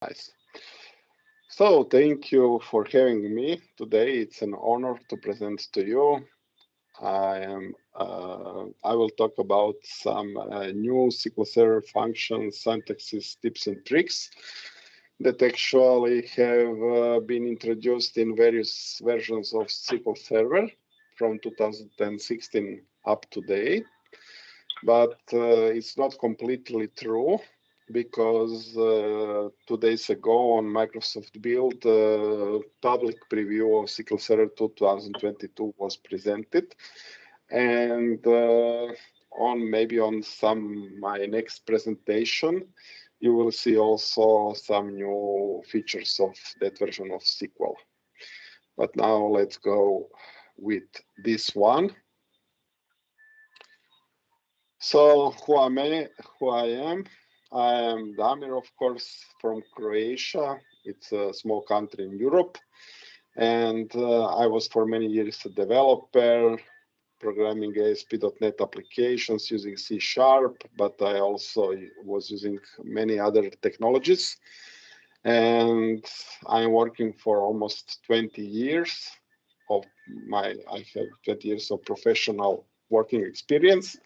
Nice. So thank you for having me today. It's an honor to present to you. I will talk about some new SQL Server functions, syntaxes, tips, and tricks that actually have been introduced in various versions of SQL Server from 2016 up to date. But it's not completely true, because 2 days ago on Microsoft Build, public preview of SQL Server 2022 was presented. And maybe on my next presentation, you will see also some new features of that version of SQL. But now let's go with this one. So who I am? I am Damir, of course, from Croatia. It's a small country in Europe. And I was for many years a developer, programming ASP.NET applications using C#, but I also was using many other technologies. And I'm working for almost 20 years I have 20 years of professional working experience.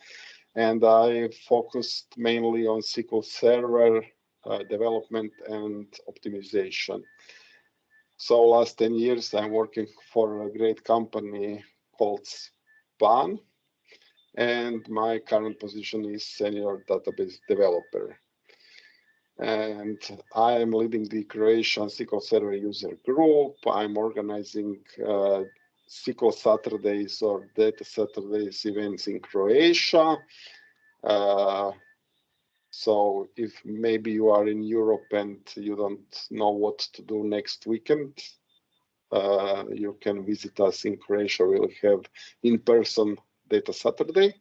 And I focused mainly on SQL Server development and optimization. So last 10 years, I'm working for a great company called SPAN, and my current position is Senior Database Developer. And I am leading the Croatian SQL Server user group. I'm organizing SQL Saturdays or Data Saturdays events in Croatia. So if maybe you are in Europe and you don't know what to do next weekend, you can visit us in Croatia. We'll have in-person Data Saturday.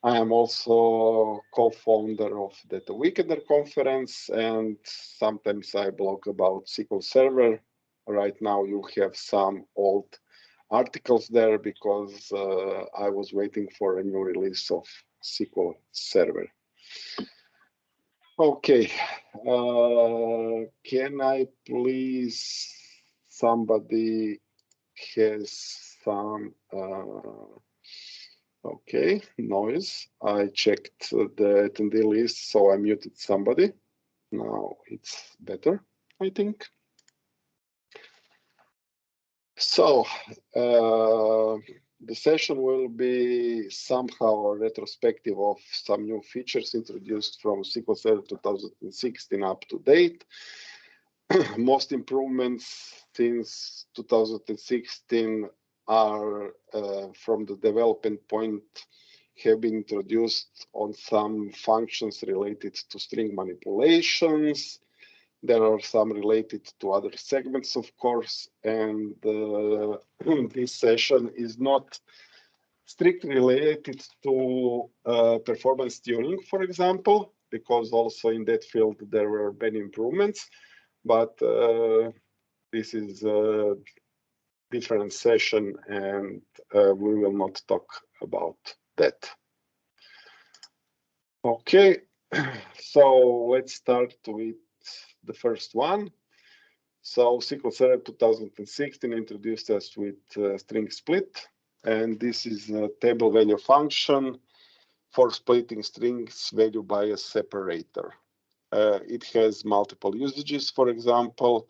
I am also co-founder of Data Weekender conference, and sometimes I blog about SQL Server. Right now you have some old articles there because I was waiting for a new release of SQL Server. Okay, can I please, somebody has some, okay, noise. I checked the attendee list, so I muted somebody. Now it's better, I think. So the session will be somehow a retrospective of some new features introduced from SQL Server 2016 up to date. Most improvements since 2016 are from the development point have been introduced on some functions related to string manipulations. There are some related to other segments, of course, and this session is not strictly related to performance tuning, for example, because also in that field there were many improvements, but this is a different session and we will not talk about that. Okay, so let's start with the first one. So SQL Server 2016 introduced us with string split, and this is a table value function for splitting strings value by a separator. It has multiple usages. For example,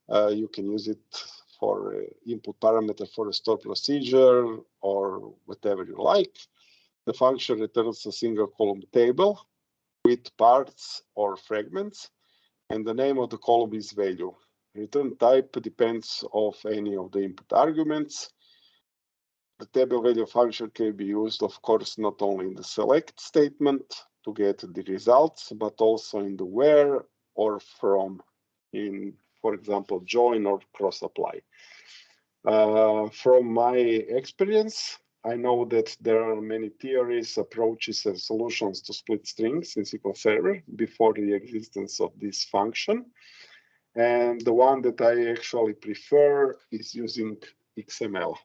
you can use it for input parameter for a store procedure or whatever you like. The function returns a single column table with parts or fragments, and the name of the column is value. Return type depends on any of the input arguments. The table value function can be used, of course, not only in the select statement to get the results, but also in the where or from, in, for example, join or cross apply. From my experience, I know that there are many theories, approaches, and solutions to split strings in SQL Server before the existence of this function. And the one that I actually prefer is using XML.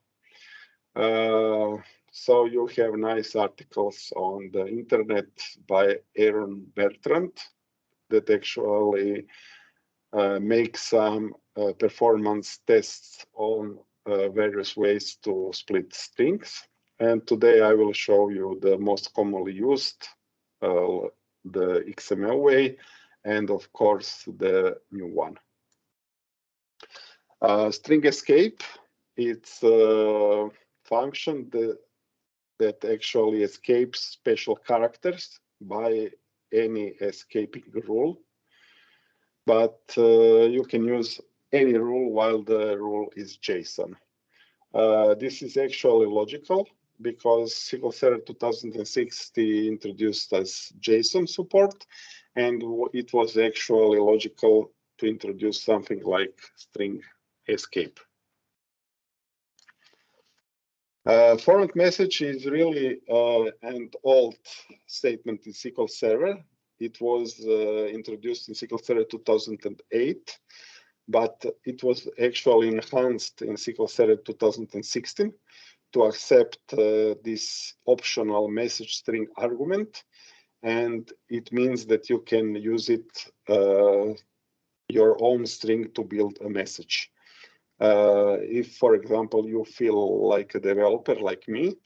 So you have nice articles on the internet by Aaron Bertrand that actually make some performance tests on various ways to split strings. And today I will show you the most commonly used, the XML way, and of course the new one. String escape, it's a function that actually escapes special characters by any escaping rule. But you can use any rule while the rule is JSON. This is actually logical because SQL Server 2060 introduced as JSON support, and it was actually logical to introduce something like string escape. Format message is really an old statement in SQL Server. It was introduced in SQL Server 2008, but it was actually enhanced in SQL Server 2016 to accept this optional message string argument. And it means that you can use it, your own string, to build a message. If, for example, you feel like a developer like me,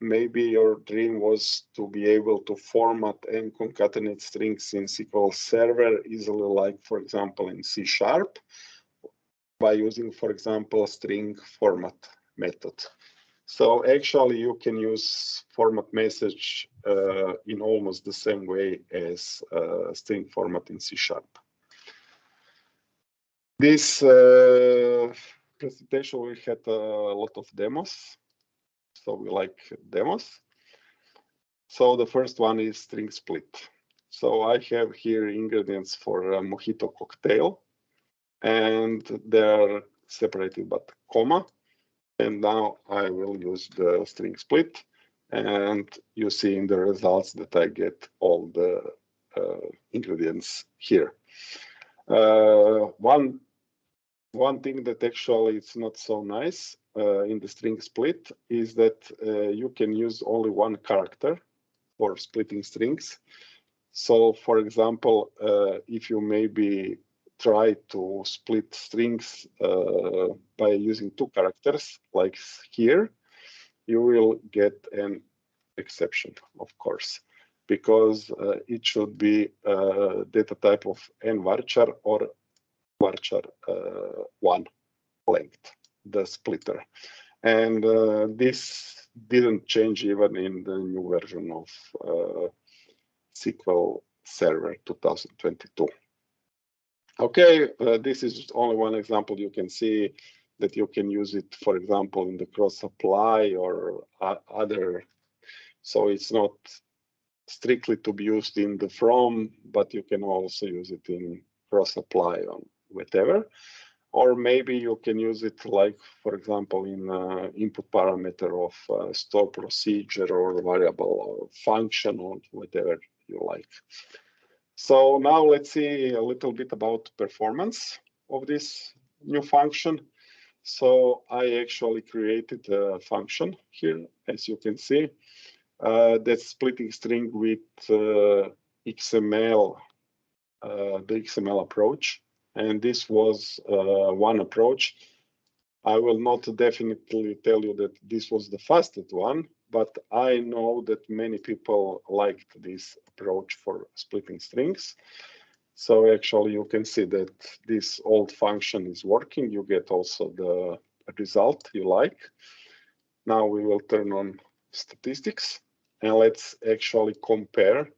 maybe your dream was to be able to format and concatenate strings in SQL Server easily, like, for example, in C# by using, for example, a string format method. So actually, you can use format message in almost the same way as string format in C#. This presentation, we had a lot of demos. So we like demos. So the first one is string split. So I have here ingredients for a mojito cocktail, and they're separated by comma. And now I will use the string split, and you see in the results that I get all the ingredients here. One thing that actually is not so nice in the string split is that you can use only one character for splitting strings. So, for example, if you maybe try to split strings by using two characters, like here, you will get an exception, of course, because it should be data type of nvarchar or varchar 1 length, the splitter. And this didn't change even in the new version of SQL Server 2022. Okay, this is only one example. You can see that you can use it, for example, in the cross apply or other. So it's not strictly to be used in the from, but you can also use it in cross apply on whatever. Or maybe you can use it, like, for example, in input parameter of store procedure or variable or function or whatever you like. So now let's see a little bit about performance of this new function. So I actually created a function here, as you can see, that's splitting string with XML, the XML approach. And this was one approach. I will not definitely tell you that this was the fastest one, but I know that many people liked this approach for splitting strings. So actually you can see that this old function is working. You get also the result you like. Now we will turn on statistics, and let's actually compare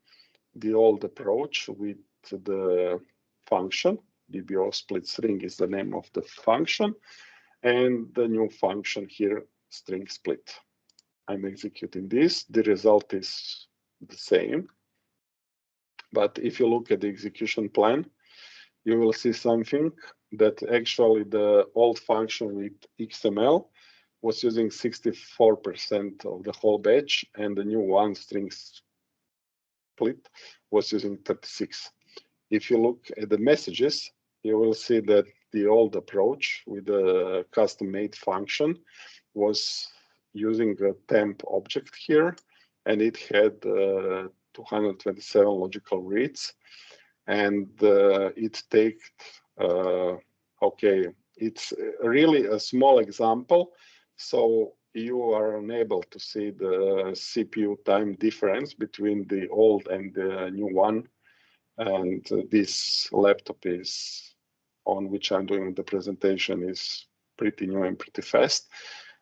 the old approach with the function. DBO split string is the name of the function, and the new function here, string split. I'm executing this. The result is the same. But if you look at the execution plan, you will see something that actually the old function with XML was using 64% of the whole batch, and the new one, string split, was using 36%. If you look at the messages, you will see that the old approach with the custom-made function was using a temp object here, and it had 227 logical reads, and it Okay, it's really a small example, so you are unable to see the CPU time difference between the old and the new one. And this laptop is on which I'm doing the presentation is pretty new and pretty fast.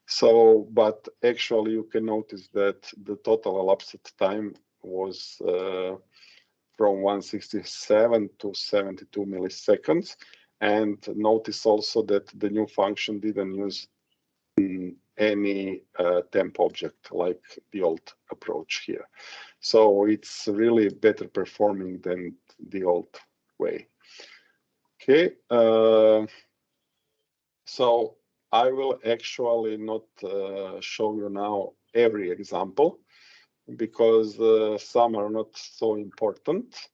So, but actually you can notice that the total elapsed time was from 167 to 72 milliseconds. And notice also that the new function didn't use any temp object like the old approach here. So it's really better performing than the old way. Okay, so I will actually not show you now every example because some are not so important.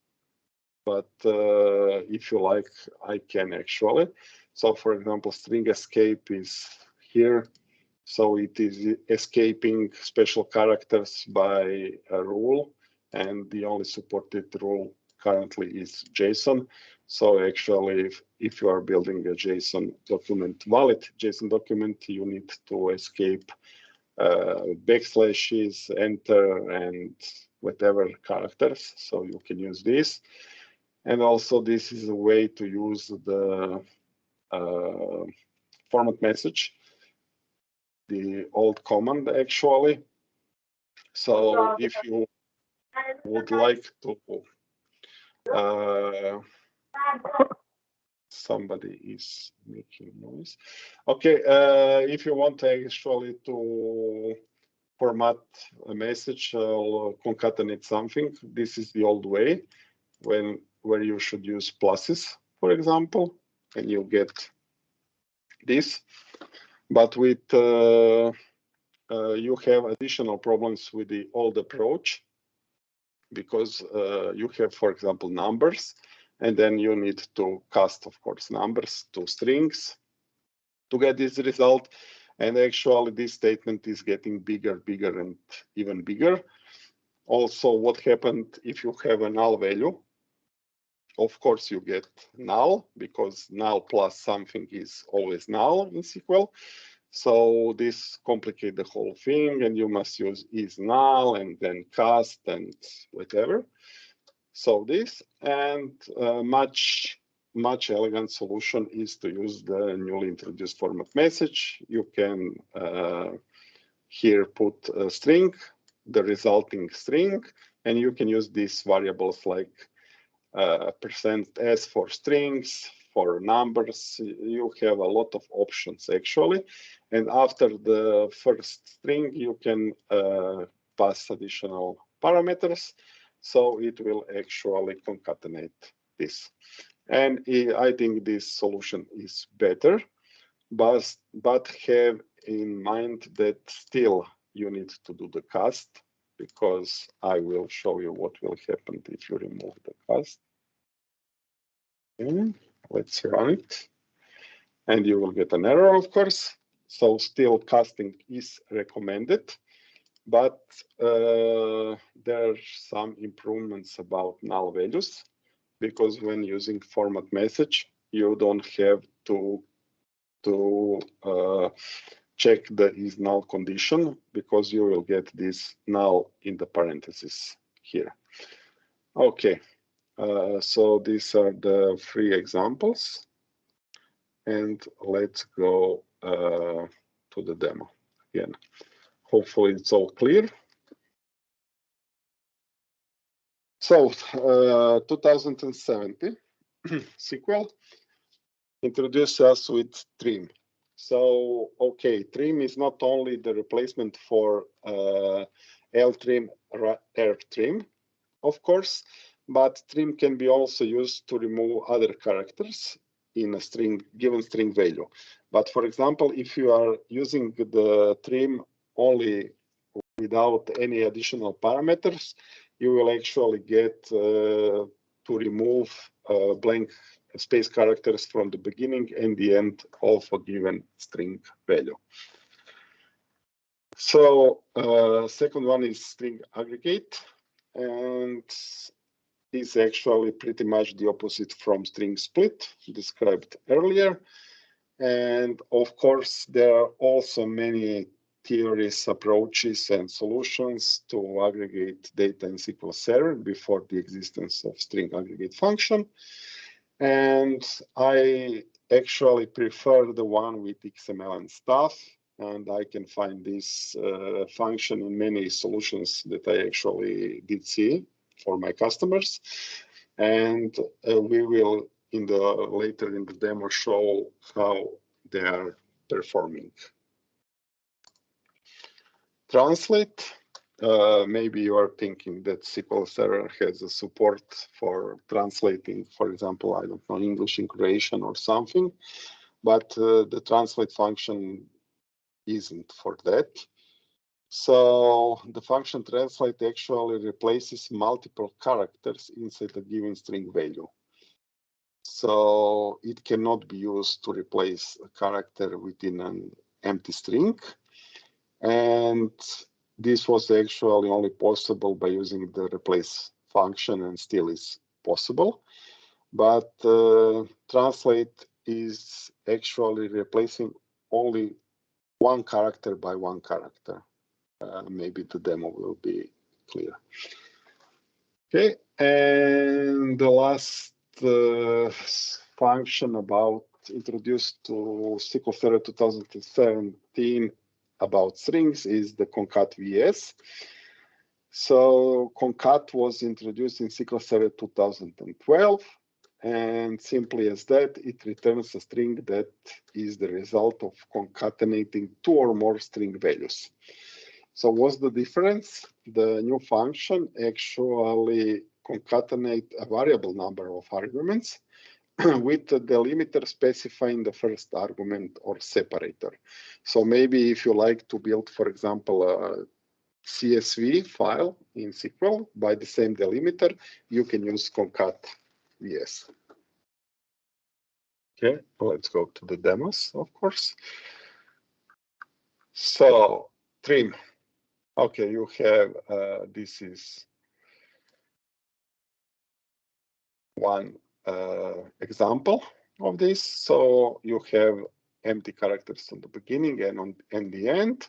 But if you like, I can actually. So for example, string escape is here. So it is escaping special characters by a rule, and the only supported rule currently is JSON. So actually, if you are building a JSON document, valid JSON document, you need to escape backslashes, enter, and whatever characters. So you can use this. And also this is a way to use the format message, the old command actually. So if you would like to, somebody is making noise. Okay, if you want actually to format a message or concatenate something, this is the old way where you should use pluses, for example, and you get this. But with you have additional problems with the old approach because you have, for example, numbers, and then you need to cast, of course, numbers to strings to get this result. And actually, this statement is getting bigger, and even bigger. Also, what happened if you have a null value? Of course, you get null because null plus something is always null in SQL. So this complicates the whole thing, and you must use is null and then cast and whatever. So this, and much elegant solution is to use the newly introduced format message. You can here put a string, the resulting string, and you can use these variables like %s for strings, for numbers. You have a lot of options actually. And after the first string, you can pass additional parameters. So it will actually concatenate this. And I think this solution is better, but have in mind that still you need to do the cast, because I will show you what will happen if you remove the cast. Okay, let's run it. And you will get an error, of course. So still casting is recommended, but there are some improvements about null values, because when using format message, you don't have to check the is null condition, because you will get this null in the parentheses here. Okay, so these are the 3 examples. And let's go to the demo again. Hopefully it's all clear. So 2070, SQL introduced us with trim. So, okay, trim is not only the replacement for L trim, R trim, of course, but trim can be also used to remove other characters in a given string value. But for example, if you are using the trim only without any additional parameters, you will actually get to remove blank space characters from the beginning and the end of a given string value. So second one is string aggregate. And is actually pretty much the opposite from string split described earlier. And of course, there are also many theories, approaches, and solutions to aggregate data in SQL Server before the existence of string aggregate function. And I actually prefer the one with XML and stuff. And I can find this function in many solutions that I actually did see for my customers. And we will later in the demo show how they are performing. Translate. Maybe you are thinking that SQL Server has a support for translating, for example, I don't know, English in Croatian or something, but the translate function isn't for that. So the function translate actually replaces multiple characters inside a given string value. So it cannot be used to replace a character within an empty string. And this was actually only possible by using the replace function, and still is possible. But translate is actually replacing only one character by one character. Maybe the demo will be clear. Okay, and the last function introduced to SQL Server 2017 about strings is the concat vs. So concat was introduced in SQL Server 2012, and simply as that, it returns a string that is the result of concatenating two or more string values. So what's the difference? The new function actually concatenate a variable number of arguments with the delimiter specifying the first argument or separator. So maybe if you like to build, for example, a CSV file in SQL by the same delimiter, you can use concat vs. Okay, let's go to the demos, of course. So trim. Okay, you have, this is one example of this. So you have empty characters on the beginning and on the end.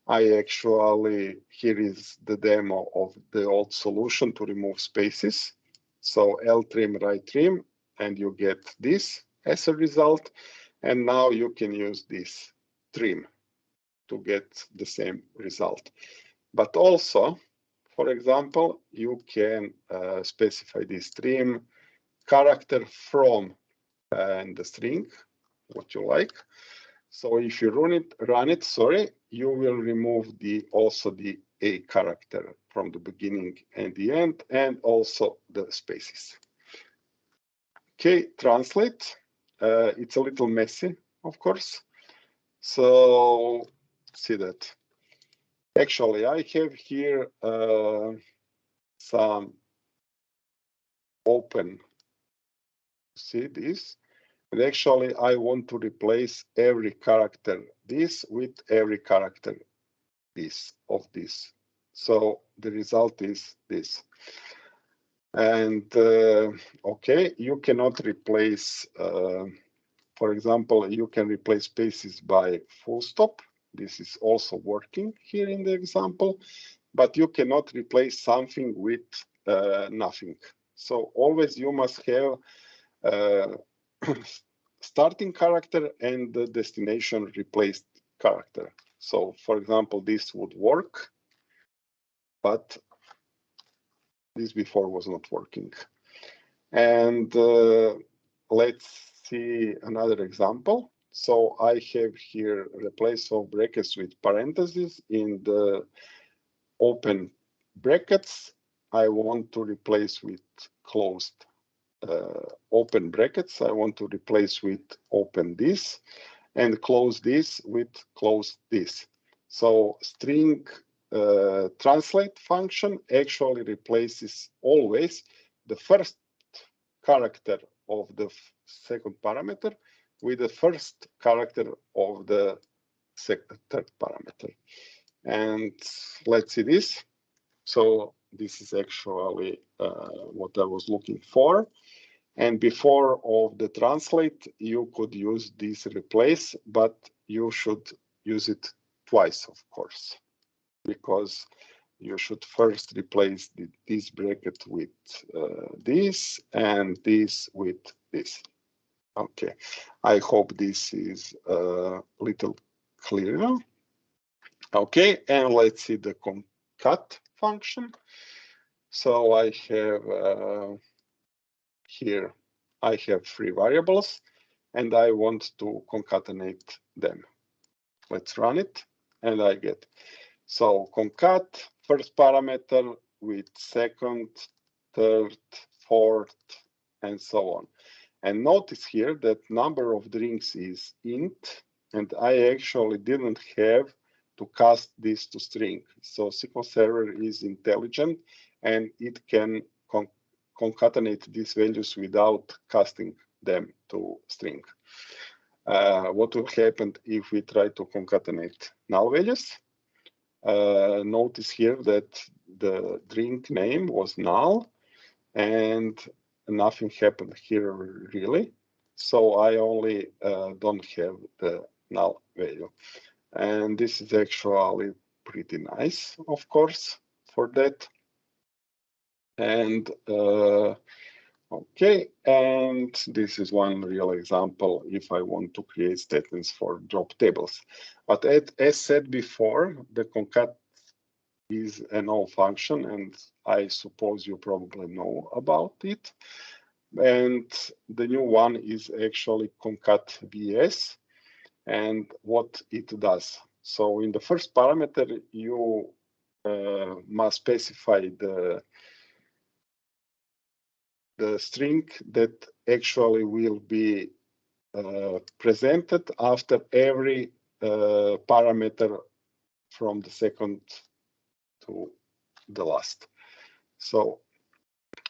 Here is the demo of the old solution to remove spaces. So L trim, right trim, and you get this as a result. And now you can use this trim to get the same result. But also, for example, you can specify this trim character from and the string, what you like. So if you run it, you will remove also the A character from the beginning and the end, and also the spaces. Okay, translate. It's a little messy, of course. So see that. Actually, I have here some open. See this? And actually, I want to replace every character this with every character this of this. So the result is this. And okay, you cannot replace, for example, you can replace spaces by full stop. This is also working here in the example, but you cannot replace something with nothing. So always you must have starting character and the destination replaced character. So for example, this would work, but this before was not working. And let's see another example. So I have here replace of brackets with parentheses in the open brackets. I want to replace with closed open brackets. I want to replace with open this and close this with close this. So string translate function actually replaces always the first character of the second parameter with the first character of the third parameter. And let's see this. So this is actually what I was looking for. And before of the translate, you could use this replace, but you should use it twice, of course, because you should first replace this bracket with this and this with this. Okay, I hope this is a little clearer. Okay, and let's see the concat function. So I have here, I have 3 variables, and I want to concatenate them. Let's run it, and I get. So concat first parameter with second, third, fourth, and so on. And notice here that number of drinks is int, and I actually didn't have to cast this to string. So SQL Server is intelligent, and it can concatenate these values without casting them to string. What will happen if we try to concatenate null values? Notice here that the drink name was null, and nothing happened here really. So I only don't have the null value. And this is actually pretty nice, of course, for that. And okay, and this is one real example if I want to create statements for drop tables. But as said before, the concat is a null function, and I suppose you probably know about it. And the new one is actually concat vs, and what it does. So in the first parameter, you must specify the string that actually will be presented after every parameter from the second to the last. So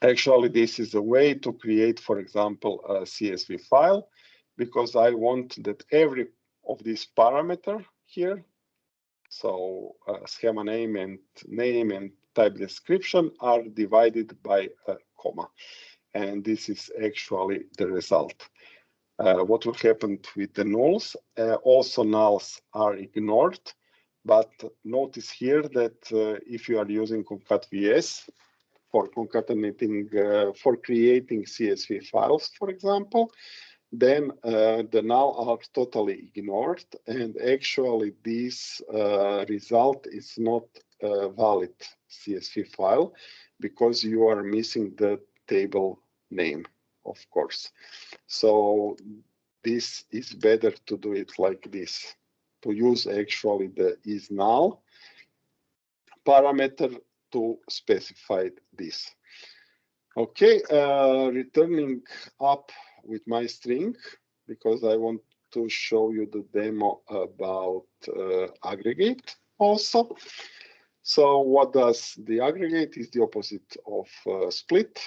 actually, this is a way to create, for example, a CSV file, because I want that every of these parameter here, so schema name and type description, are divided by a comma. And this is actually the result. What will happen with the nulls? Also, nulls are ignored, but notice here that if you are using concat vs for concatenating, for creating CSV files, for example, then the null are totally ignored, and actually this result is not a valid CSV file because you are missing the table name, of course. So this is better to do it like this, to use actually the is null parameter to specify this. Okay, returning up with my string, because I want to show you the demo about aggregate also. So what does the aggregate? Is the opposite of split.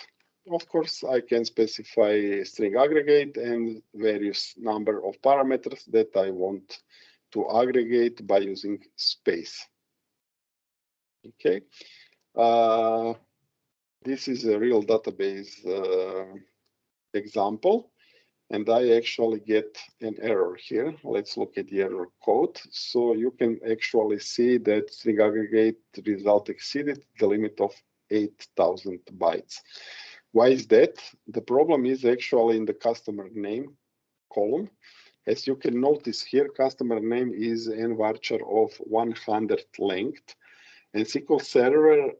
Of course, I can specify string aggregate and various number of parameters that I want to aggregate by using space. Okay. This is a real database example, and I actually get an error here. Let's look at the error code. So you can actually see that string aggregate result exceeded the limit of 8,000 bytes. Why is that? The problem is actually in the customer name column. As you can notice here, customer name is n varchar of 100 length. And SQL Server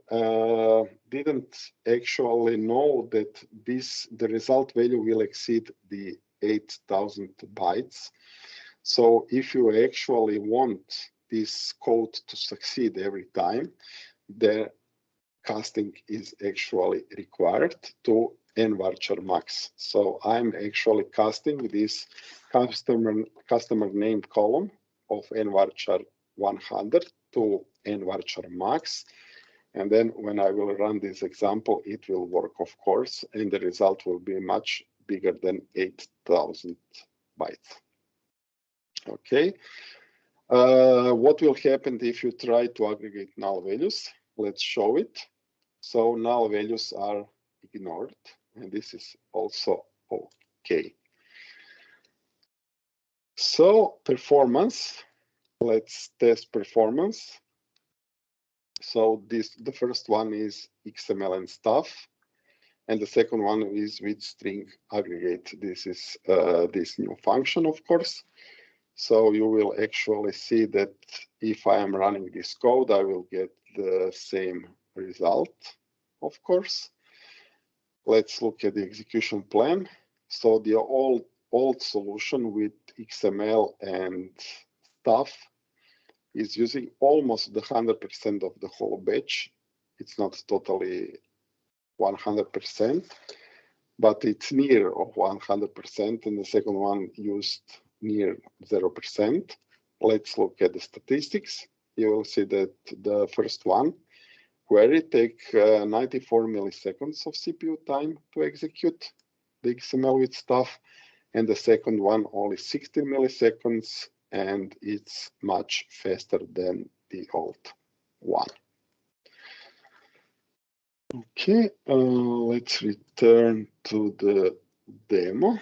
didn't actually know that the result value will exceed the 8,000 bytes. So if you actually want this code to succeed every time, the casting is actually required to n varchar max. So I'm actually casting this customer name column of n varchar 100 to n varchar max, and then when I will run this example, it will work, of course, and the result will be much bigger than 8,000 bytes. Okay, what will happen if you try to aggregate null values? Let's show it. So null values are ignored, and this is also okay. So performance, let's test performance. So the first one is XML and stuff, and the second one is with string aggregate. This is this new function, of course. So you will actually see that if I am running this code, I will get the same result, of course. Let's look at the execution plan. So the old solution with XML and stuff is using almost the 100% of the whole batch. It's not totally 100%, but it's near of 100%, and the second one used near 0%. Let's look at the statistics. You will see that the first one, query, take 94 milliseconds of CPU time to execute the XML with stuff, and the second one only 60 milliseconds, and it's much faster than the old one. Okay, let's return to the demo.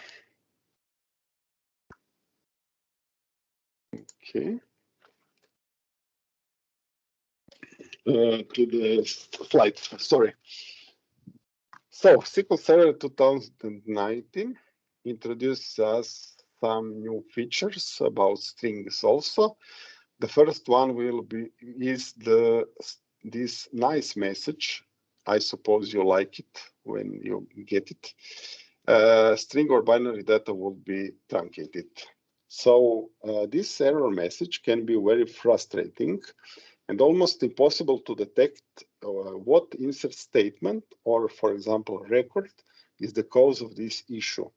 Okay. To the slides, sorry. So SQL Server 2019 introduces us some new features about strings also. The first one is this nice message. I suppose you like it when you get it. String or binary data will be truncated. So this error message can be very frustrating and almost impossible to detect what insert statement or, for example, record is the cause of this issue.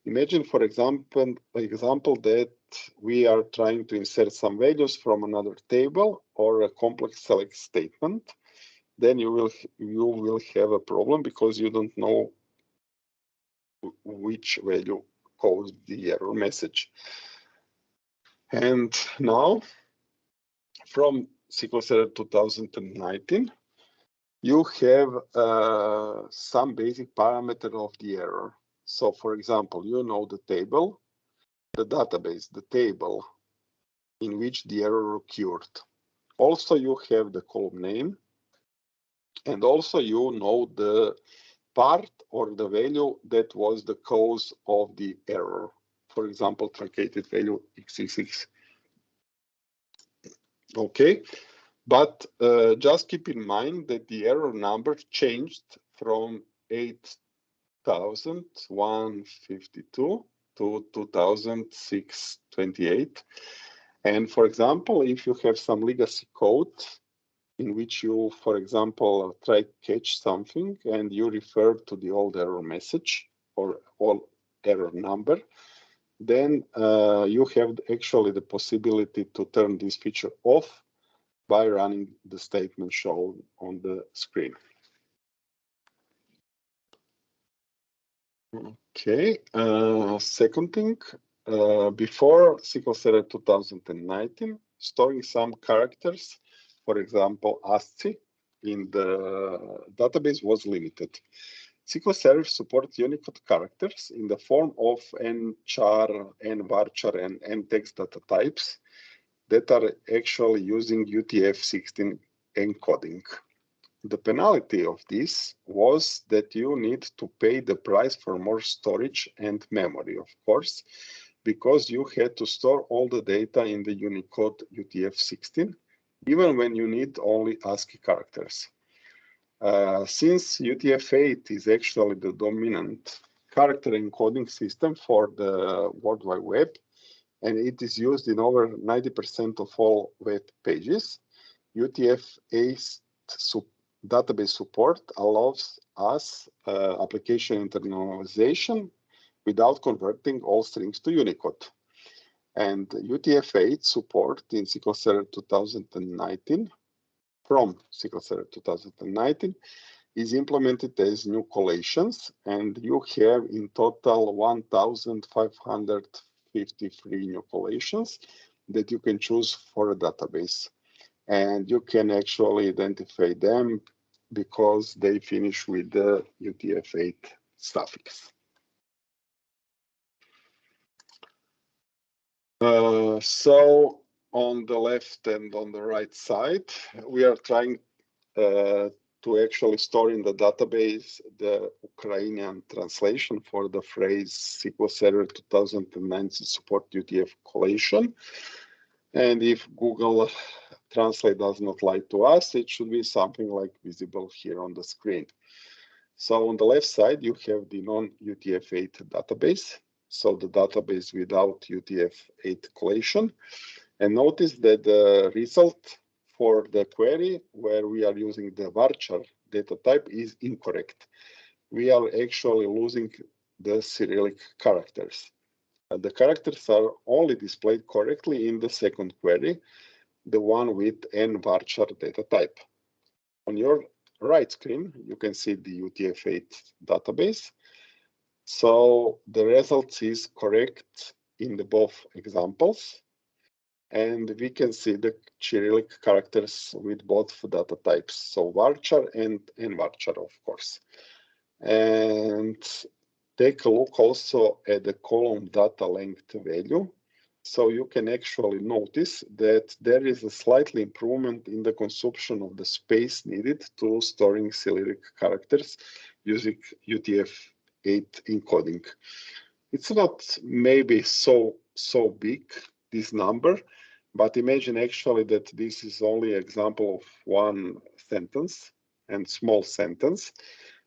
Imagine, for example, that we are trying to insert some values from another table or a complex select statement. Then you will have a problem because you don't know which value caused the error message. And now, from SQL Server 2019, you have some basic parameter of the error. So, for example, you know the table, the database, the table in which the error occurred. Also, you have the column name, and also you know the part or the value that was the cause of the error. For example, truncated value x66. Okay, but just keep in mind that the error number changed from 8,152 to 2,628. And for example, if you have some legacy code in which you, for example, try to catch something and you refer to the old error message or old error number, then you have actually the possibility to turn this feature off by running the statement shown on the screen. Okay, second thing, before SQL Server 2019, storing some characters, for example, ASCII, in the database was limited. SQL Server supports Unicode characters in the form of nchar, nvarchar, and ntext data types that are actually using UTF-8 encoding. The penalty of this was that you need to pay the price for more storage and memory, of course, because you had to store all the data in the Unicode UTF-8, even when you need only ASCII characters. Since UTF-8 is actually the dominant character encoding system for the World Wide Web, and it is used in over 90% of all web pages, UTF-8 database support allows us application internalization without converting all strings to Unicode. And UTF-8 support in SQL Server 2019, from SQL Server 2019, is implemented as new collections, and you have in total 1,553 new collections that you can choose for a database. And you can actually identify them because they finish with the UTF-8 suffix. So on the left and on the right side, we are trying to actually store in the database the Ukrainian translation for the phrase SQL Server 2009 support UTF collation. And if Google Translate does not lie to us, it should be something like visible here on the screen. So on the left side, you have the non-UTF-8 database. So the database without UTF-8 collation. And notice that the result for the query where we are using the varchar data type is incorrect. We are actually losing the Cyrillic characters. The characters are only displayed correctly in the second query, the one with n varchar data type. On your right screen, you can see the UTF-8 database. So the result is correct in the both examples. And we can see the Cyrillic characters with both data types, so varchar and n-varchar, of course. And take a look also at the column data length value. So you can actually notice that there is a slightly improvement in the consumption of the space needed to storing Cyrillic characters using UTF-8 encoding. It's not maybe so big, this number, but imagine actually that this is only an example of one sentence and small sentence.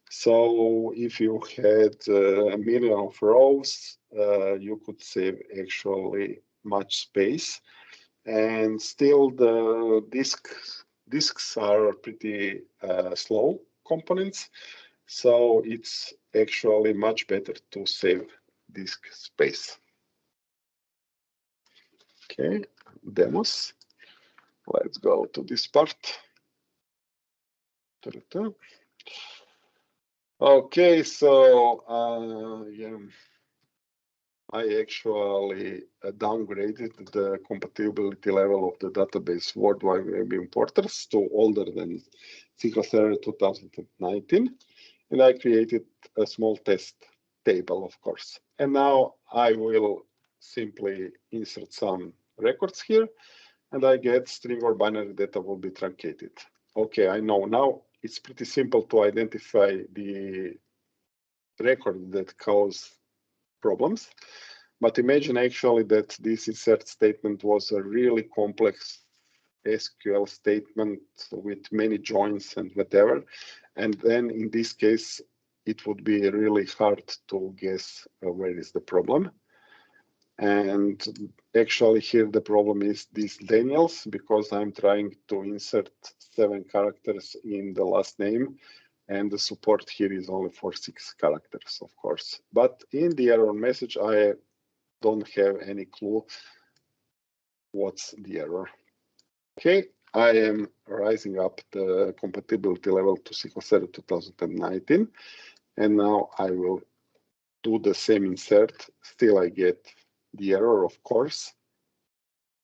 So if you had a million of rows, you could save actually much space. And still the disks are pretty slow components. So it's actually much better to save disk space. Okay, demos. Let's go to this part. Okay, so yeah, I actually downgraded the compatibility level of the database worldwide web importers to older than SQL Server 2019, and I created a small test table, of course. And now I will simply insert some records here, and I get string or binary data will be truncated. Okay, I know now it's pretty simple to identify the record that cause problems. But imagine actually that this insert statement was a really complex SQL statement with many joins and whatever. And then in this case, it would be really hard to guess where is the problem. And actually here the problem is these Daniels, because I'm trying to insert 7 characters in the last name, and the support here is only for 6 characters, of course. But in the error message, I don't have any clue what's the error. Okay, I am rising up the compatibility level to SQL Server 2019, and now I will do the same insert. Still I get the error, of course.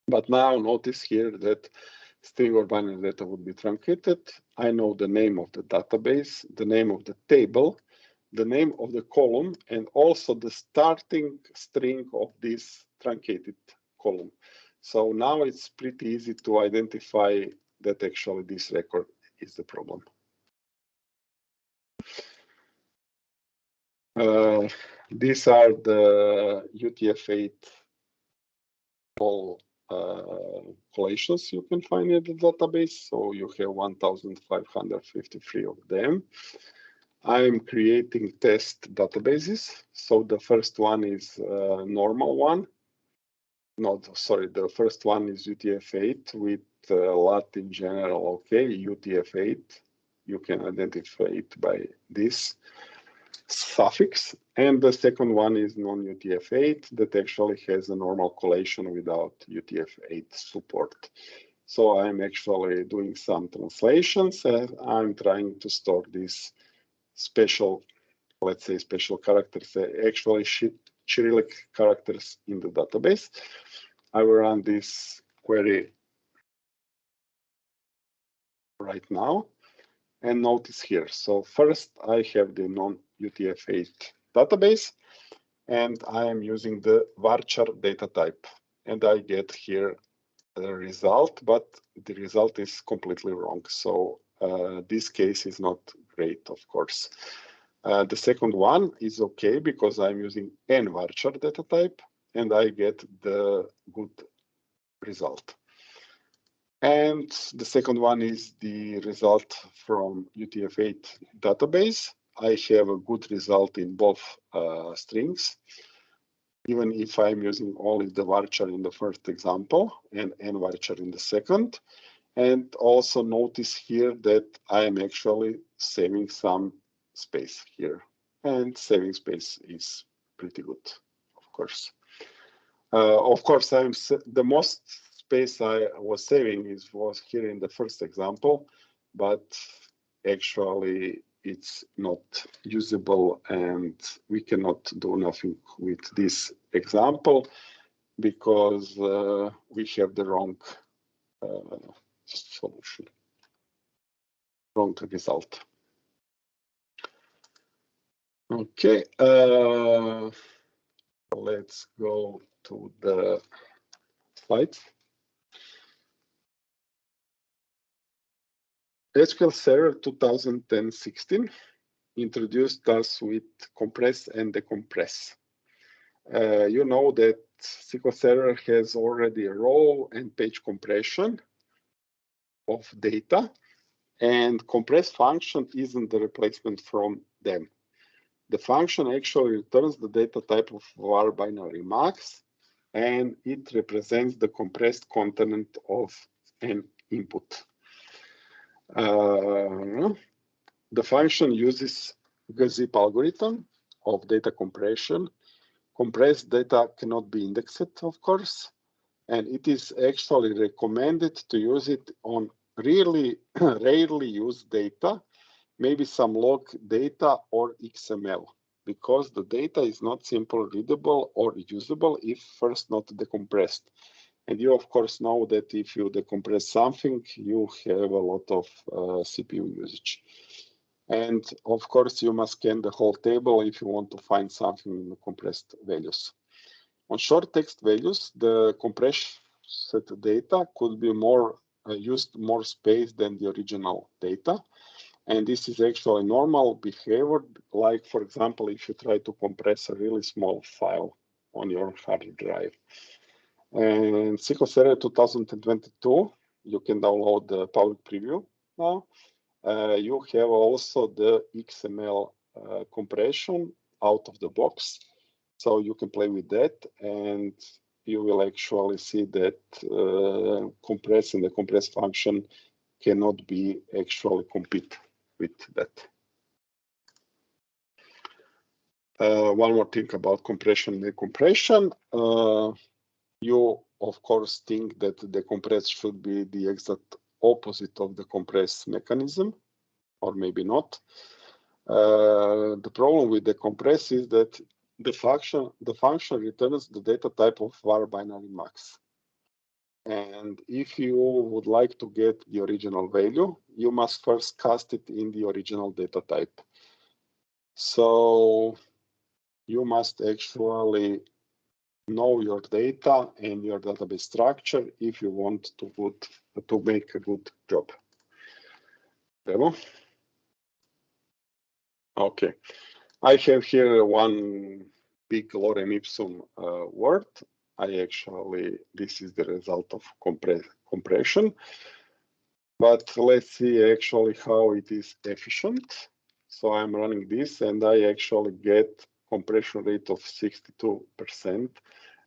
But now notice here that string or binary data would be truncated. I know the name of the database, the name of the table, the name of the column, and also the starting string of this truncated column. So now it's pretty easy to identify that actually this record is the problem. These are the UTF-8 all collisions you can find in the database. So you have 1,553 of them. I'm creating test databases. So the first one is a normal one. No, sorry, the first one is UTF-8 with Latin general, okay, UTF-8. You can identify it by this suffix. And the second one is non-UTF-8 that actually has a normal collation without UTF-8 support. So I'm actually doing some translations and I'm trying to store these special, let's say special characters, actually Cyrillic characters in the database. I will run this query right now. And notice here, so first I have the non-UTF-8 database, and I am using the varchar data type, and I get here the result, but the result is completely wrong. So this case is not great, of course. The second one is okay because I'm using n varchar data type, and I get the good result. And the second one is the result from UTF-8 database. I have a good result in both strings, even if I'm using only the varchar in the first example and n varchar in the second. And also notice here that I am actually saving some space here. And saving space is pretty good, of course. Of course, the most space I was saving was here in the first example, but actually it's not usable and we cannot do nothing with this example because we have the wrong solution, wrong result. Okay, let's go to the slides. SQL Server 2016 introduced us with compress and decompress. You know that SQL Server has already a row and page compression of data, and compress function isn't the replacement from them. The function actually returns the data type of var binary max, and it represents the compressed content of an input. The function uses gzip algorithm of data compression. Compressed data cannot be indexed, of course, and it is actually recommended to use it on really rarely used data, maybe some log data or XML, because the data is not simply readable or usable if first not decompressed. And you, of course, know that if you decompress something, you have a lot of CPU usage. And of course, you must scan the whole table if you want to find something in the compressed values. On short text values, the compressed data could be used more space than the original data. And this is actually normal behavior, like, for example, if you try to compress a really small file on your hard drive. And SQL Server 2022, you can download the public preview now. You have also the XML compression out of the box. So you can play with that and you will actually see that compress and the compress function cannot be actually compete with that. One more thing about compression and decompression. You, of course, think that the compress should be the exact opposite of the compress mechanism, or maybe not. The problem with the compress is that the function returns the data type of var binary max. And if you would like to get the original value, you must first cast it in the original data type. So you must actually know your data and your database structure if you want to make a good job. Demo? Okay. I have here one big lorem ipsum word. This is the result of compression. But let's see actually how it is efficient. So I'm running this and I actually get compression rate of 62%.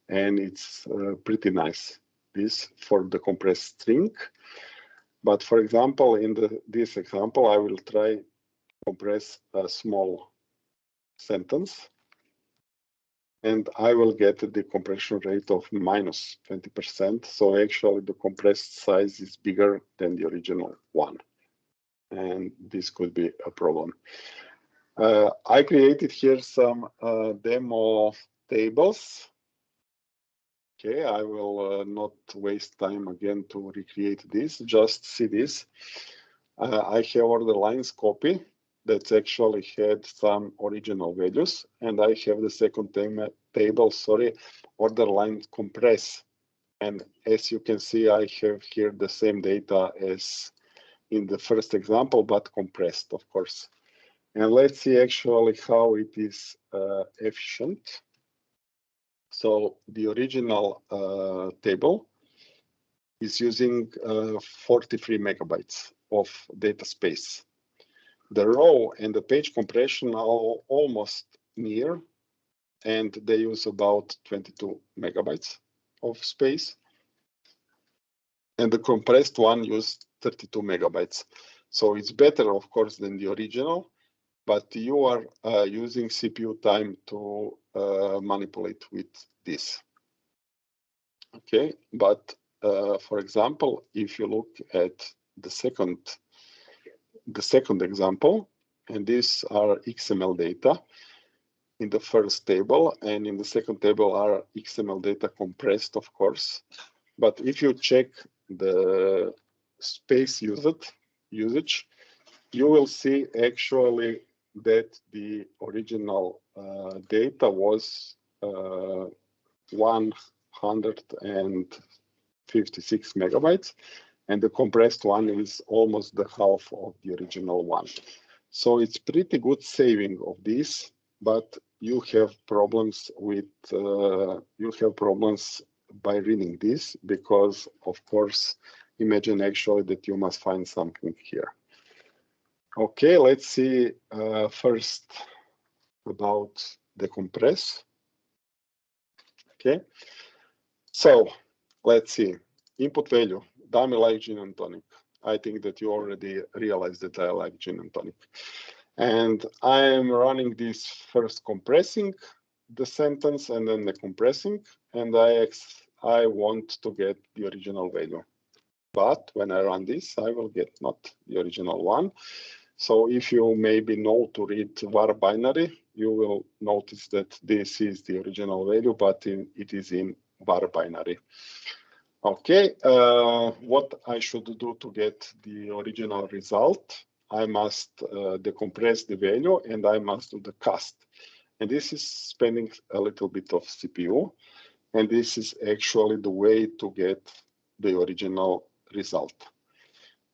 And it's pretty nice, this for the compressed string. But for example, in this example, I will try to compress a small sentence. And I will get the compression rate of minus 20%. So actually the compressed size is bigger than the original one. And this could be a problem. I created here some demo tables. Okay, I will not waste time again to recreate this, just see this. I have order lines copy that's actually had some original values, and I have the second table, order line compress. And as you can see, I have here the same data as in the first example, but compressed, of course. And let's see actually how it is efficient. So the original table is using 43 megabytes of data space. The row and the page compression are almost near, and they use about 22 megabytes of space. And the compressed one used 32 megabytes. So it's better, of course, than the original, but you are using CPU time to manipulate with this. Okay, but for example, if you look at the second example, and these are XML data in the first table, and in the second table are XML data compressed, of course. But if you check the space usage, you will see actually that the original data was 156 megabytes, and the compressed one is almost the half of the original one. So it's pretty good saving of this, but you have problems with by reading this, because of course, imagine actually that you must find something here. Okay, let's see first about decompress. Okay, so let's see. Input value, Damir likes gin and tonic. I think that you already realized that I like gin and tonic. And I am running this first compressing the sentence and then decompressing, and I want to get the original value. But when I run this, I will get not the original one. So if you maybe know to read var binary, you will notice that this is the original value, but it is in var binary. Okay, what I should do to get the original result? I must decompress the value, and I must do the cast. And this is spending a little bit of CPU. And this is actually the way to get the original result.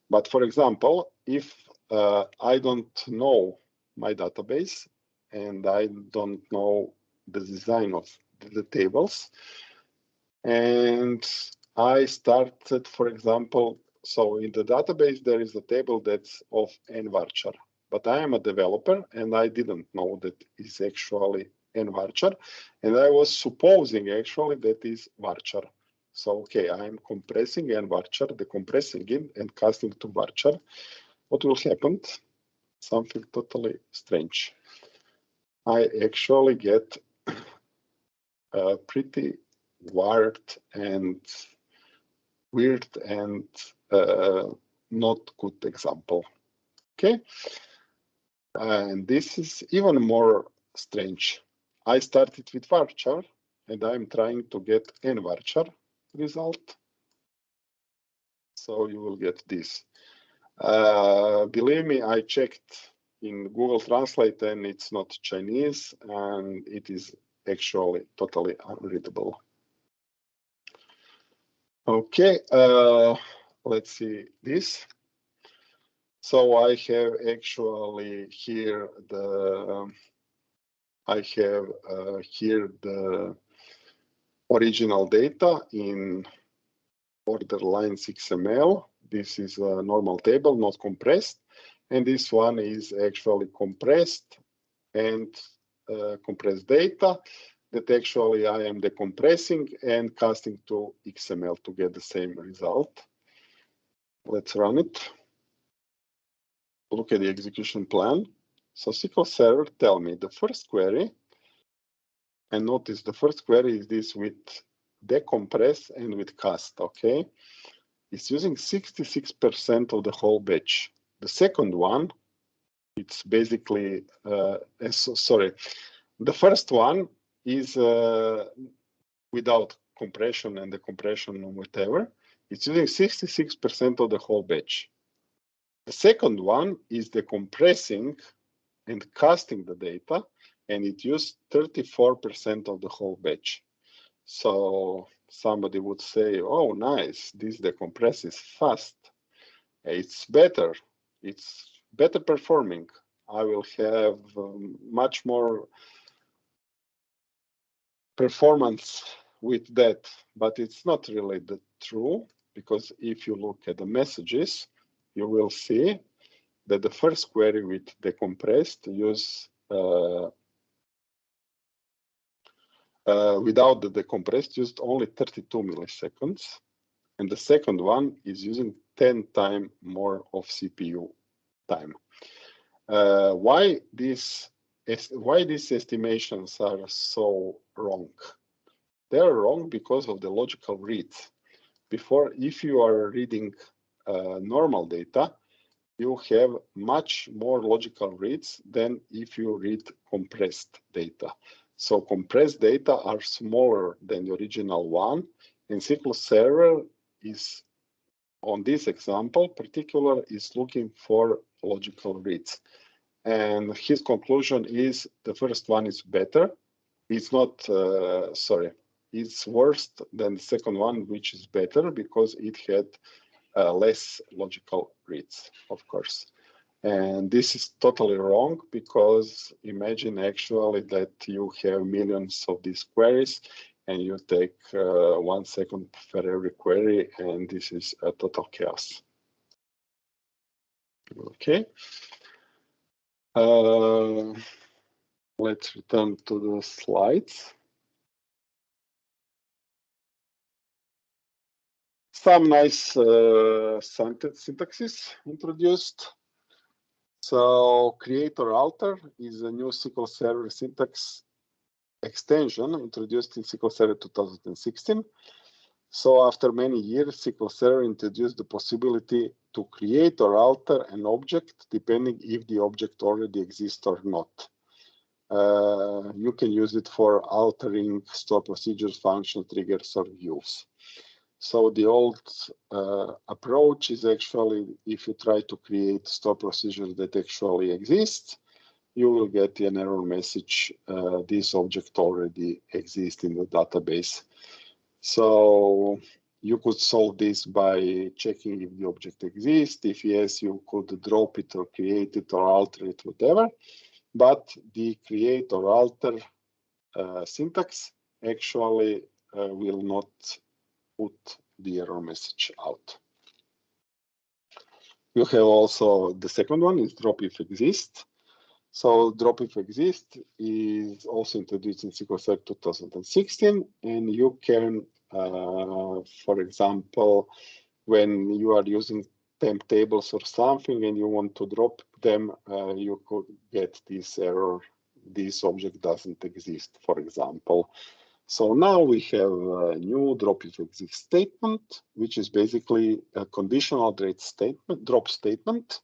But for example, if I don't know my database and I don't know the design of the tables, and I started, for example, so in the database, there is a table that's of nvarchar, but I am a developer and I didn't know that is actually nvarchar, and I was supposing actually that is varchar. So, okay, I am compressing nvarchar, decompressing it and casting to varchar. What will happen? Something totally strange. I actually get a pretty weird and not good example. Okay, and this is even more strange. I started with varchar and I'm trying to get nvarchar result. So you will get this. Believe me, I checked in Google Translate and it's not Chinese, and it is actually totally unreadable. Okay, let's see this. So I have actually here the original data in order lines XML. This is a normal table, not compressed, and this one is actually compressed and compressed data that actually I am decompressing and casting to XML to get the same result. Let's run it. Look at the execution plan. So SQL Server tell me the first query, and notice the first query is this with decompress and with cast, okay? It's using 66% of the whole batch. The second one, it's basically, the first one is without compression and decompression or whatever. It's using 66% of the whole batch. The second one is decompressing and casting the data, and it used 34% of the whole batch. So somebody would say, oh, nice, this decompress is fast. It's better performing. I will have much more performance with that, but it's not really true, because if you look at the messages, you will see that the first query with decompressed use without the decompressed used only 32 milliseconds, and the second one is using 10 times more of CPU time. Why these estimations are so wrong? They are wrong because of the logical reads. Before, if you are reading normal data, you have much more logical reads than if you read compressed data. So compressed data are smaller than the original one, and SQL Server is, on this example particular, is looking for logical reads. And his conclusion is the first one is better. It's not, it's worse than the second one, which is better because it had less logical reads, of course. And this is totally wrong, because imagine actually that you have millions of these queries and you take 1 second for every query, and this is a total chaos. Okay. Let's return to the slides. Some nice syntaxes introduced. So create or alter is a new SQL Server syntax extension introduced in SQL Server 2016. So after many years, SQL Server introduced the possibility to create or alter an object depending if the object already exists or not. You can use it for altering store procedures, functions, triggers, or views. So the old approach is actually, if you try to create store procedures that actually exist, you will get an error message, this object already exists in the database. So you could solve this by checking if the object exists. If yes, you could drop it or create it or alter it, whatever. But the create or alter syntax actually will not put the error message out. You have also the second one is drop if exist. So drop if exist is also introduced in SQL Server 2016, and you can, for example, when you are using temp tables or something and you want to drop them, you could get this error, this object doesn't exist, for example. So now we have a new drop if exist statement, which is basically a conditional drop statement.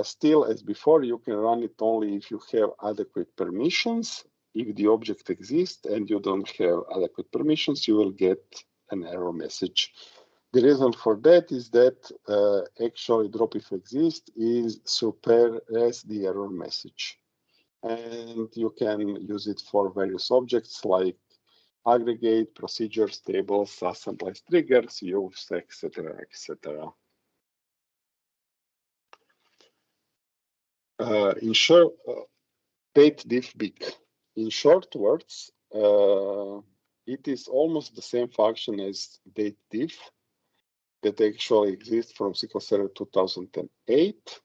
Still, as before, you can run it only if you have adequate permissions. If the object exists and you don't have adequate permissions, you will get an error message. The reason for that is that actually drop if exist is suppress the error message. And you can use it for various objects like aggregate, procedures, tables, assemblies, triggers, views, etc., etc. In short, date diff big. In short words, it is almost the same function as date diff that actually exists from SQL Server 2008.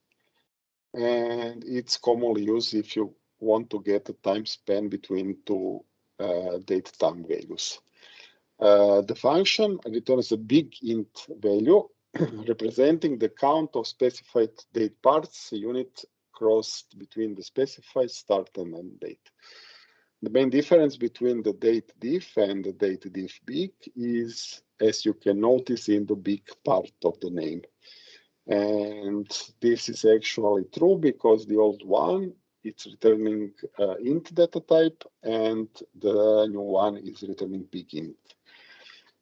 And it's commonly used if you want to get a time span between two date time values. The function returns a big int value representing the count of specified date parts unit crossed between the specified start and end date. The main difference between the date diff and the date diff big is, as you can notice, in the big part of the name. And this is actually true because the old one, it's returning int data type, and the new one is returning big int.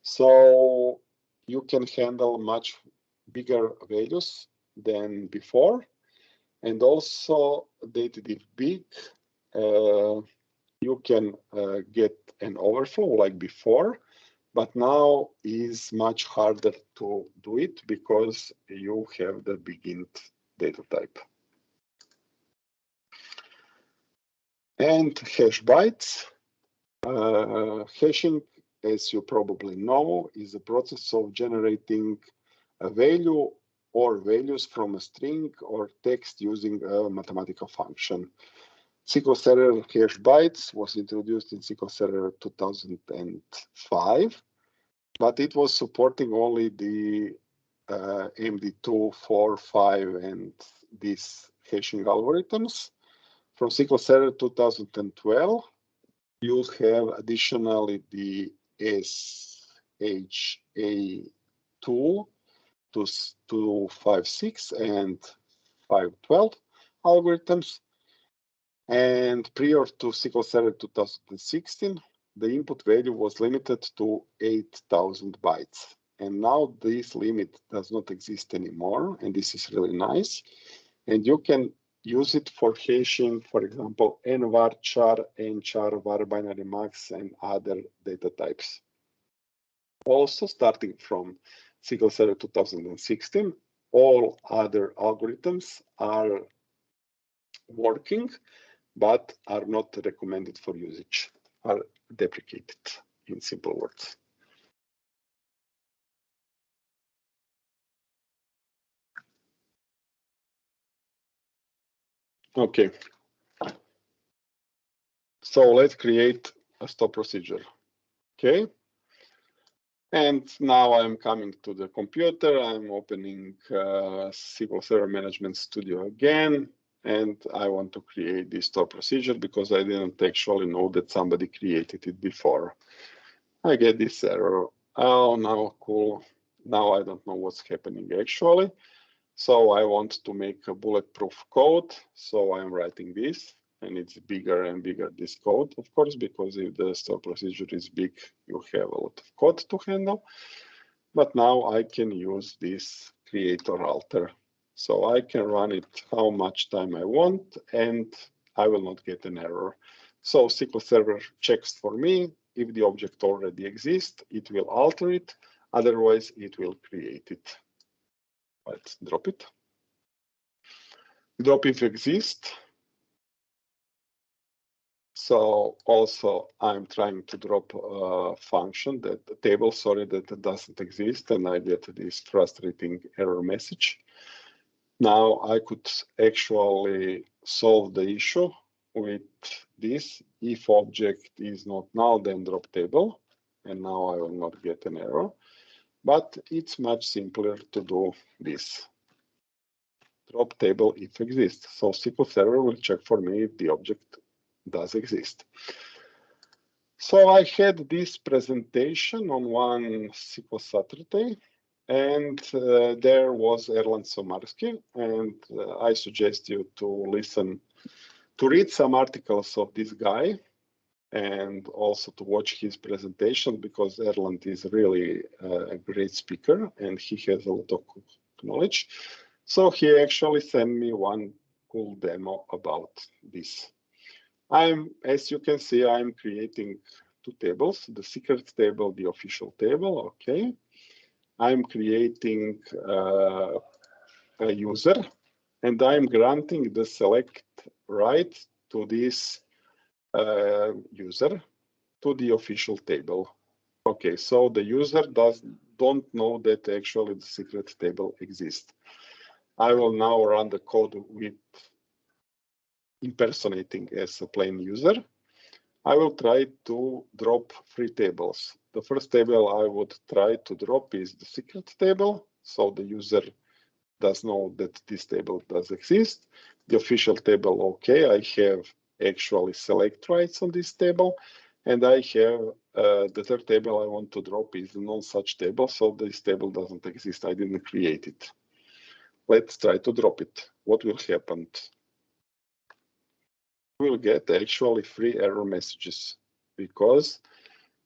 So you can handle much bigger values than before. And also dated if big, you can get an overflow like before, but now is much harder to do it because you have the begin data type. And hash bytes. Hashing, as you probably know, is a process of generating a value or values from a string or text using a mathematical function. SQL Server hash bytes was introduced in SQL Server 2005, but it was supporting only the MD2, 4, 5, and these hashing algorithms. From SQL Server 2012, you have additionally the SHA2 to 256 and 512 algorithms. And prior to SQL Server 2016, the input value was limited to 8,000 bytes. And now this limit does not exist anymore, and this is really nice. And you can use it for hashing, for example, nvarchar, nchar, var binary max, and other data types. Also, starting from SQL Server 2016, all other algorithms are working, but are not recommended for usage, are deprecated, in simple words. Okay. So let's create a stop procedure. Okay. And now I'm coming to the computer. I'm opening SQL Server Management Studio again. And I want to create this stop procedure because I didn't actually know that somebody created it before. I get this error. Oh, now cool. Now I don't know what's happening actually. So I want to make a bulletproof code. So I'm writing this, and it's bigger and bigger, this code, of course, because if the stop procedure is big, you have a lot of code to handle. But now I can use this create or alter. So I can run it how much time I want, and I will not get an error. So SQL Server checks for me. If the object already exists, it will alter it. Otherwise, it will create it. Let's drop it. Drop if exist. So also I'm trying to drop a function, that a table, sorry, that doesn't exist, and I get this frustrating error message. Now I could actually solve the issue with this. If object is not null, then drop table, and now I will not get an error. But it's much simpler to do this. Drop table if exists. So SQL Server will check for me if the object does exist. So I had this presentation on one SQL Saturday, and there was Erland Somarski, and I suggest you to read some articles of this guy, and also to watch his presentation, because Erland is really a great speaker, and he has a lot of knowledge. So he actually sent me one cool demo about this. As you can see, I'm creating two tables, the secret table, the official table, okay. I'm creating a user, and I'm granting the select right to this user to the official table. Okay, so the user don't know that actually the secret table exists. I will now run the code with impersonating as a plain user. I will try to drop three tables. The first table I would try to drop is the secret table, so the user does know that this table does exist. The official table, okay, I have actually select rights on this table, and I have the third table I want to drop is the non-such table, so this table doesn't exist. I didn't create it. Let's try to drop it. What will happen? We'll get actually 3 error messages because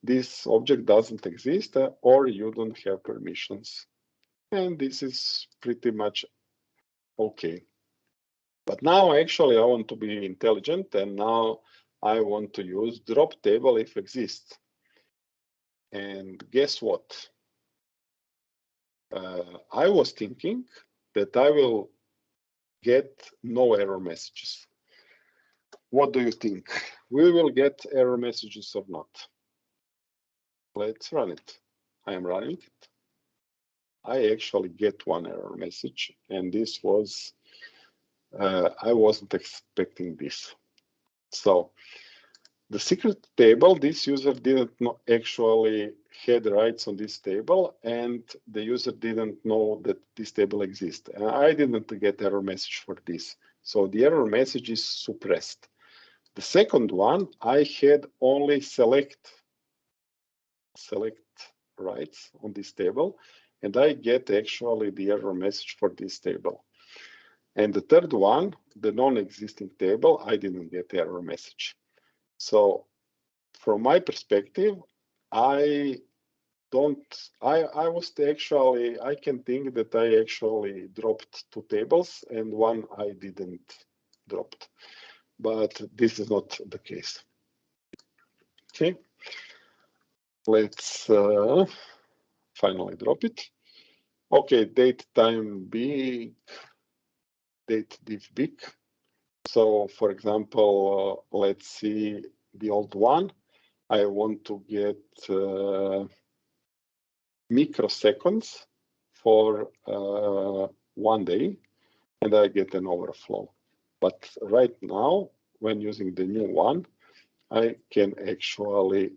this object doesn't exist or you don't have permissions. And this is pretty much Okay. But now actually I want to be intelligent, and now I want to use drop table if exists. And guess what? I was thinking that I will get no error messages. What do you think? We will get error messages or not? Let's run it. I am running it. I actually get one error message, and this was, I wasn't expecting this. So the secret table, this user didn't actually had rights on this table, and the user didn't know that this table exists. And I didn't get error message for this. So the error message is suppressed. The second one, I had only select rights on this table, and I get actually the error message for this table. And the third one, the non-existing table, I didn't get error message. So from my perspective, I can think that I actually dropped two tables and one I didn't drop. But this is not the case. Okay, let's finally drop it. Okay, date time big, date div big. So for example, let's see the old one. I want to get microseconds for 1 day, and I get an overflow. But right now, when using the new one, I can actually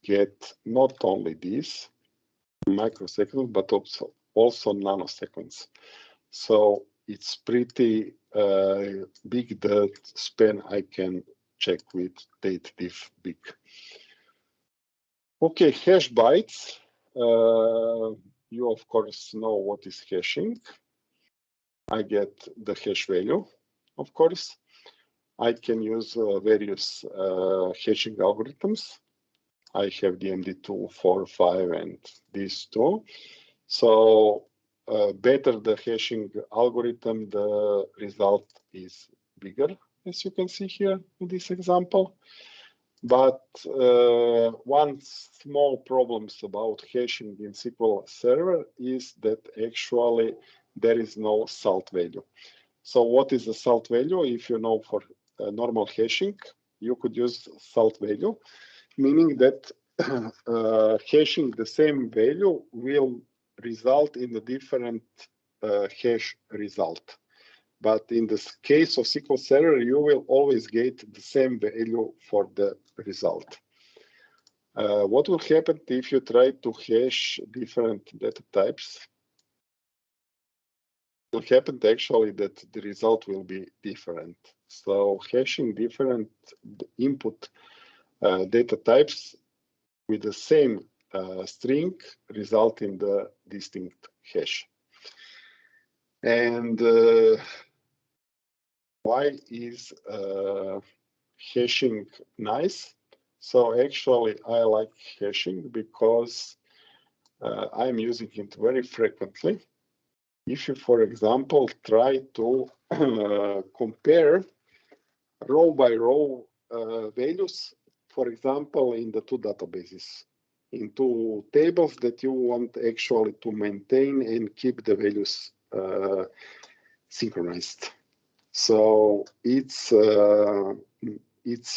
get not only this microseconds, but also nanoseconds. So it's pretty big the span I can check with date div big. Okay, hash bytes. You of course know what is hashing. I get the hash value, of course. I can use various hashing algorithms. I have the MD2, 4, 5, and these two. So better the hashing algorithm, the result is bigger, as you can see here in this example. But one small problems about hashing in SQL Server is that actually there is no salt value. So what is the salt value? If you know for normal hashing, you could use salt value, meaning that hashing the same value will result in a different hash result. But in the case of SQL Server, you will always get the same value for the result. What will happen if you try to hash different data types? It will happen actually that the result will be different. So hashing different input data types with the same string result in the distinct hash. And why is hashing nice? So actually I like hashing because I'm using it very frequently. If you, for example, try to compare row by row values, for example, in the two databases, in two tables that you want actually to maintain and keep the values synchronized. So it's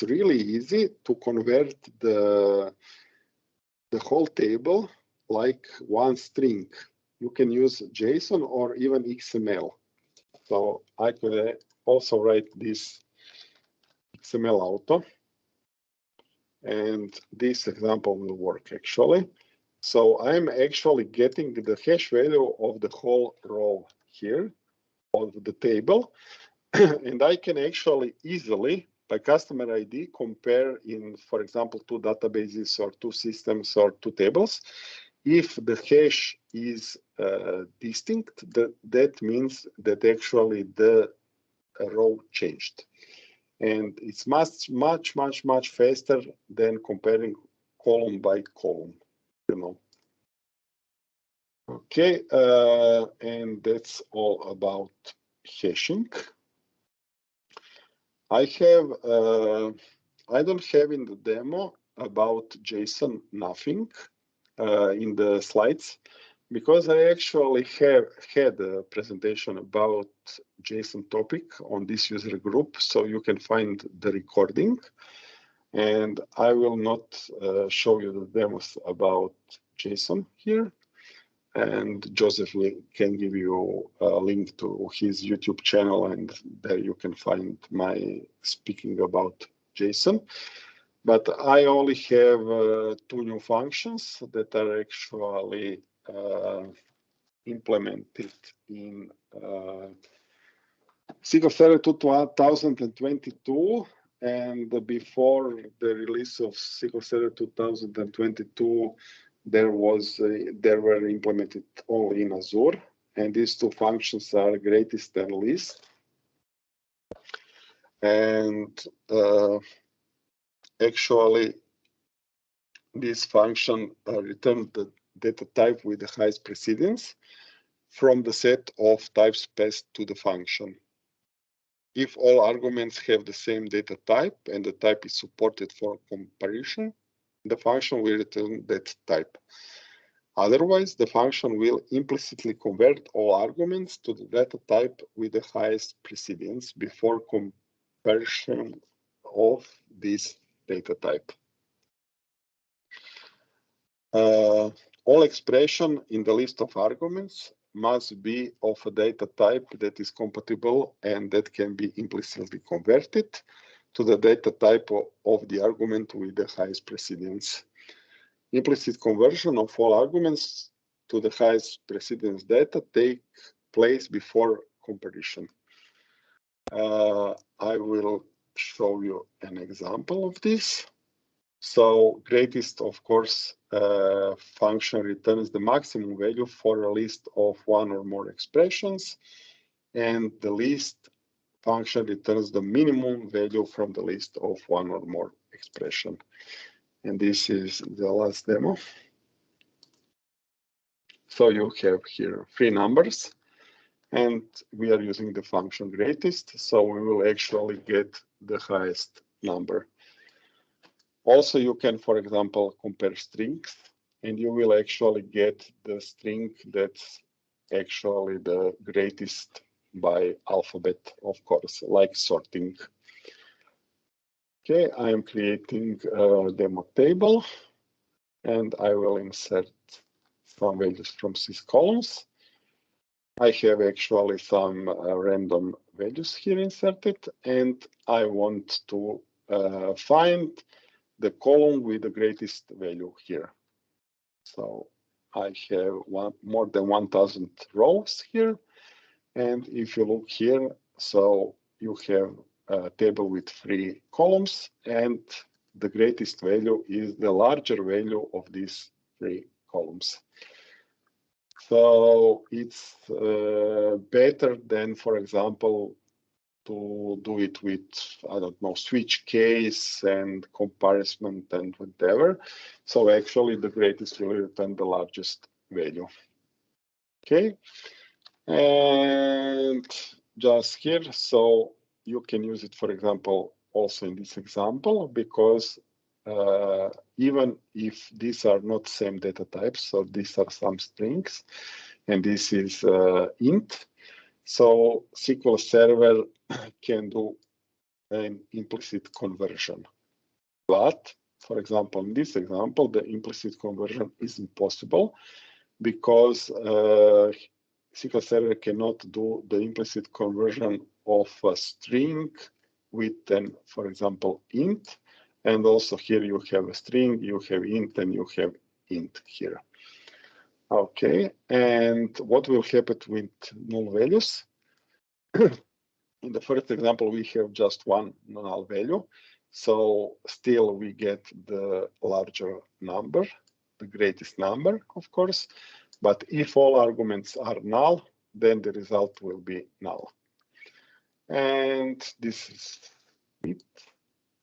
really easy to convert the whole table like one string. You can use JSON or even XML. So I could also write this XML auto, and this example will work actually. So I'm actually getting the hash value of the whole row here of the table, and I can actually easily, by customer ID, compare in, for example, two databases or two systems or two tables. If the hash is distinct, that means that actually the row changed. And it's much faster than comparing column by column, you know. Okay, and that's all about hashing. I don't have in the demo about JSON nothing in the slides, because I actually had a presentation about JSON topic on this user group, so you can find the recording. And I will not show you the demos about JSON here. And Joseph can give you a link to his YouTube channel, and there you can find my speaking about JSON. But I only have 2 new functions that are actually implemented in SQL Server 2022, and before the release of SQL Server 2022, there were implemented only in Azure, and these 2 functions are greatest and least. And actually, this function returns the data type with the highest precedence from the set of types passed to the function. If all arguments have the same data type and the type is supported for comparison, the function will return that type. Otherwise, the function will implicitly convert all arguments to the data type with the highest precedence before comparison of this data type. All expression in the list of arguments must be of a data type that is compatible and that can be implicitly converted to the data type of the argument with the highest precedence. Implicit conversion of all arguments to the highest precedence data take place before comparison. I will show you an example of this. So greatest, of course, function returns the maximum value for a list of 1 or more expressions, and the least function returns the minimum value from the list of 1 or more expression. And this is the last demo. So you have here 3 numbers, and we are using the function greatest, so we will actually get the highest number. Also, you can, for example, compare strings, and you will actually get the string that's actually the greatest by alphabet, of course, like sorting. Okay, I am creating a demo table, and I will insert some values from syscolumns. I have actually some random values here inserted, and I want to find the column with the greatest value here. So I have more than 1,000 rows here. And if you look here, so you have a table with 3 columns, and the greatest value is the larger value of these 3 columns. So it's better than, for example, to do it with, I don't know, switch case and comparison and whatever. So actually the greatest will return the largest value. Okay, and just here, so you can use it, for example, also in this example, because even if these are not same data types, so these are some strings, and this is int, so SQL Server can do an implicit conversion. But, for example, in this example, the implicit conversion is impossible because SQL Server cannot do the implicit conversion of a string with an, for example, int. And also here you have a string, you have int, and you have int here. Okay, and what will happen with null values? In the first example, we have just 1 null value. So still we get the larger number, the greatest number, of course. But if all arguments are null, then the result will be null. And this is it.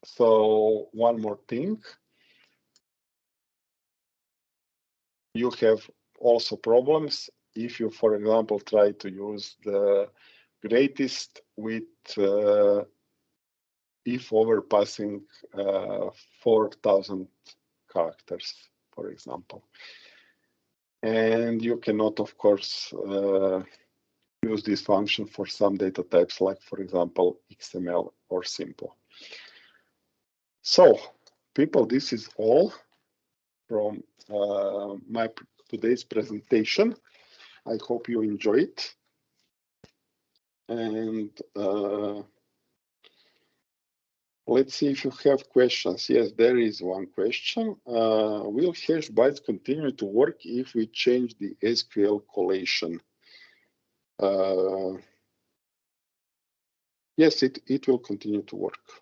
So one more thing. You have also problems if you, for example, try to use the greatest with if overpassing 4,000 characters, for example. And you cannot, of course, use this function for some data types, like, for example, XML or simple. So, people, this is all from my today's presentation. I hope you enjoy it. And let's see if you have questions. Yes, there is one question. Will hash bytes continue to work if we change the SQL collation? Yes, it will continue to work.